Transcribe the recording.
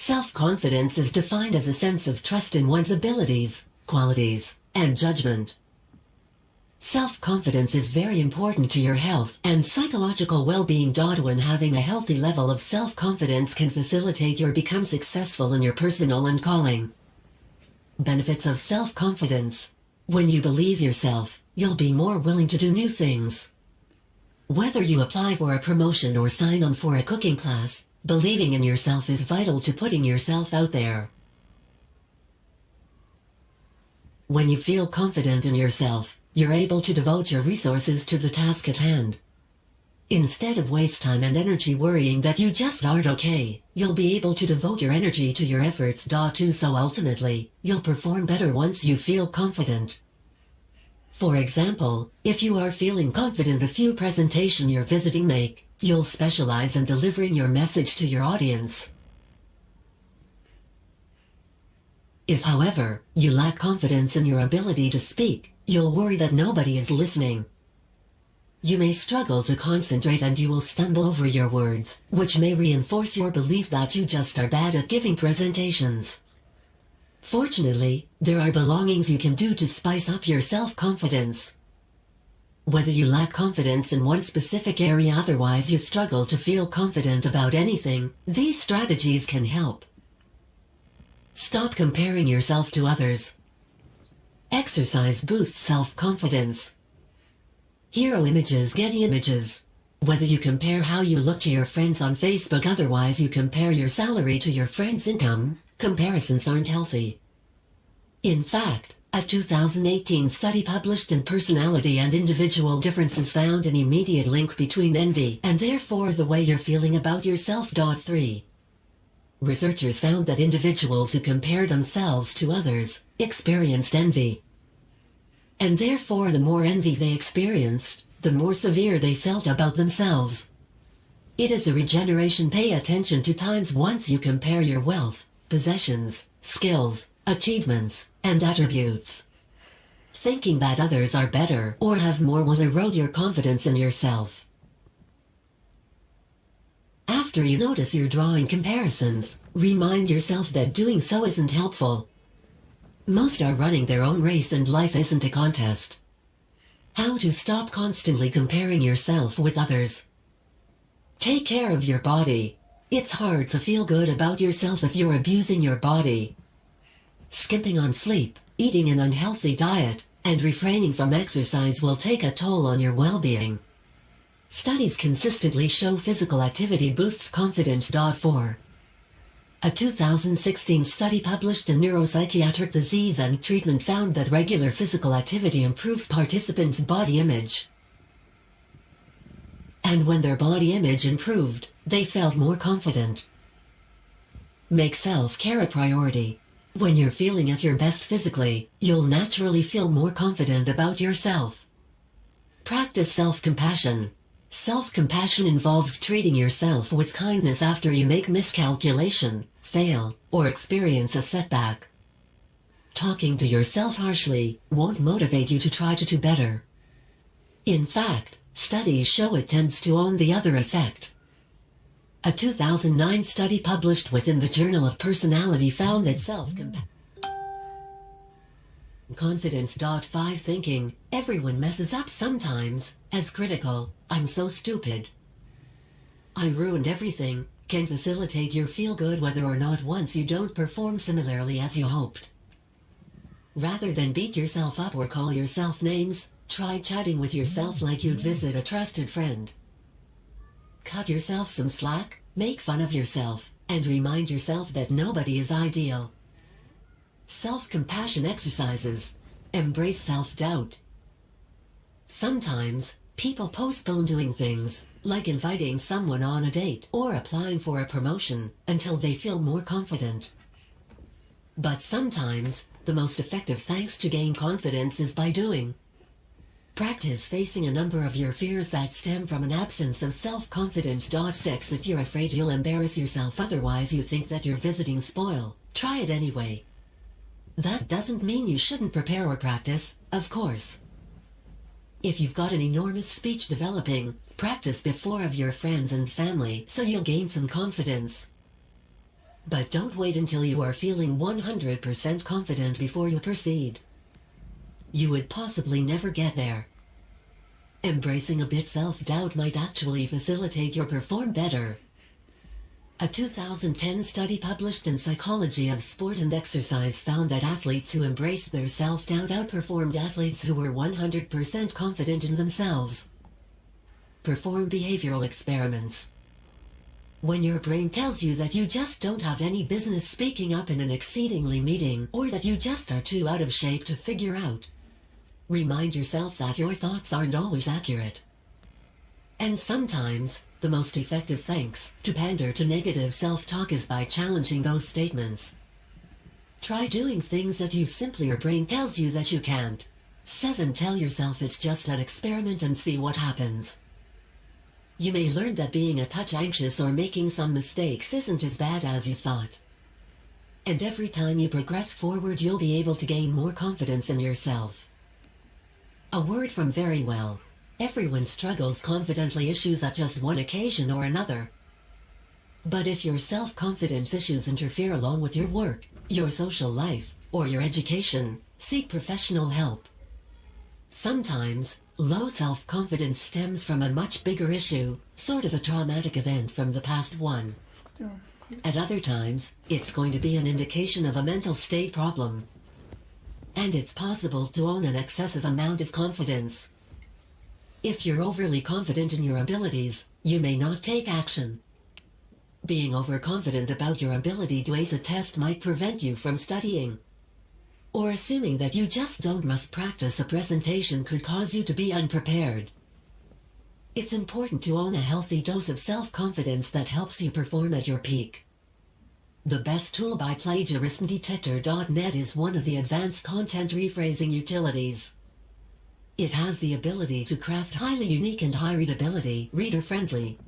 Self-confidence is defined as a sense of trust in one's abilities, qualities, and judgment. Self-confidence is very important to your health and psychological well-being. When having a healthy level of self-confidence can facilitate your become successful in your personal and calling. Benefits of self-confidence. When you believe yourself, you'll be more willing to do new things. Whether you apply for a promotion or sign on for a cooking class, believing in yourself is vital to putting yourself out there. When you feel confident in yourself, you're able to devote your resources to the task at hand. Instead of waste time and energy worrying that you just aren't okay, you'll be able to devote your energy to your efforts. So ultimately, you'll perform better once you feel confident. For example, if you are feeling confident a few presentation you're visiting make, you'll specialize in delivering your message to your audience. If, however, you lack confidence in your ability to speak, you'll worry that nobody is listening. You may struggle to concentrate and you will stumble over your words, which may reinforce your belief that you just are bad at giving presentations. Fortunately, there are belongings you can do to spice up your self-confidence. Whether you lack confidence in one specific area, otherwise you struggle to feel confident about anything, these strategies can help. Stop comparing yourself to others. Exercise boosts self-confidence. Hero images, Getty images. Whether you compare how you look to your friends on Facebook, otherwise you compare your salary to your friend's income, comparisons aren't healthy. In fact, a 2018 study published in Personality and Individual Differences found an immediate link between envy and therefore the way you're feeling about yourself. 3. Researchers found that individuals who compared themselves to others experienced envy. And therefore the more envy they experienced, the more severe they felt about themselves. It is a regeneration. Pay attention to times once you compare your wealth, possessions, skills, achievements, and attributes. Thinking that others are better or have more will erode your confidence in yourself. After you notice you're drawing comparisons, remind yourself that doing so isn't helpful. Most are running their own race and life isn't a contest. How to stop constantly comparing yourself with others. Take care of your body. It's hard to feel good about yourself if you're abusing your body. Skimping on sleep, eating an unhealthy diet, and refraining from exercise will take a toll on your well-being. Studies consistently show physical activity boosts confidence. 4. A 2016 study published in Neuropsychiatric Disease and Treatment found that regular physical activity improved participants' body image. And when their body image improved, they felt more confident. Make self-care a priority. When you're feeling at your best physically, you'll naturally feel more confident about yourself. Practice self-compassion. Self-compassion involves treating yourself with kindness after you make miscalculation, fail, or experience a setback. Talking to yourself harshly won't motivate you to try to do better. In fact, studies show it tends to own the other effect. A 2009 study published within the Journal of Personality found that self-compassion confidence. 5. Thinking, everyone messes up sometimes, as critical, I'm so stupid, I ruined everything, can facilitate your feel-good whether or not once you don't perform similarly as you hoped. Rather than beat yourself up or call yourself names, try chatting with yourself like you'd visit a trusted friend. Cut yourself some slack, make fun of yourself, and remind yourself that nobody is ideal. Self-compassion exercises. Embrace self-doubt. Sometimes, people postpone doing things, like inviting someone on a date or applying for a promotion, until they feel more confident. But sometimes, the most effective thanks to gain confidence is by doing. Practice facing a number of your fears that stem from an absence of self-confidence. 6. If you're afraid you'll embarrass yourself, otherwise you think that you're visiting spoil, try it anyway. That doesn't mean you shouldn't prepare or practice, of course. If you've got an enormous speech developing, practice before of your friends and family so you'll gain some confidence. But don't wait until you are feeling 100% confident before you proceed. You would possibly never get there. Embracing a bit self-doubt might actually facilitate your perform better. A 2010 study published in Psychology of Sport and Exercise found that athletes who embraced their self-doubt outperformed athletes who were 100% confident in themselves. Perform behavioral experiments. When your brain tells you that you just don't have any business speaking up in an exceedingly meeting, or that you just are too out of shape to figure out, remind yourself that your thoughts aren't always accurate. And sometimes, the most effective thanks to pander to negative self-talk is by challenging those statements. Try doing things that you simply your brain tells you that you can't. 7. Tell yourself it's just an experiment and see what happens. You may learn that being a touch anxious or making some mistakes isn't as bad as you thought. And every time you progress forward, you'll be able to gain more confidence in yourself. A word from Very Well. Everyone struggles confidently issues at just one occasion or another. But if your self-confidence issues interfere along with your work, your social life, or your education, seek professional help. Sometimes, low self-confidence stems from a much bigger issue, sort of a traumatic event from the past one. At other times, it's going to be an indication of a mental state problem. And it's possible to own an excessive amount of confidence. If you're overly confident in your abilities, you may not take action. Being overconfident about your ability to ace a test might prevent you from studying. Or assuming that you just must practice a presentation could cause you to be unprepared. It's important to own a healthy dose of self-confidence that helps you perform at your peak. The best tool by plagiarismdetector.net is one of the advanced content rephrasing utilities. It has the ability to craft highly unique and high readability, reader-friendly,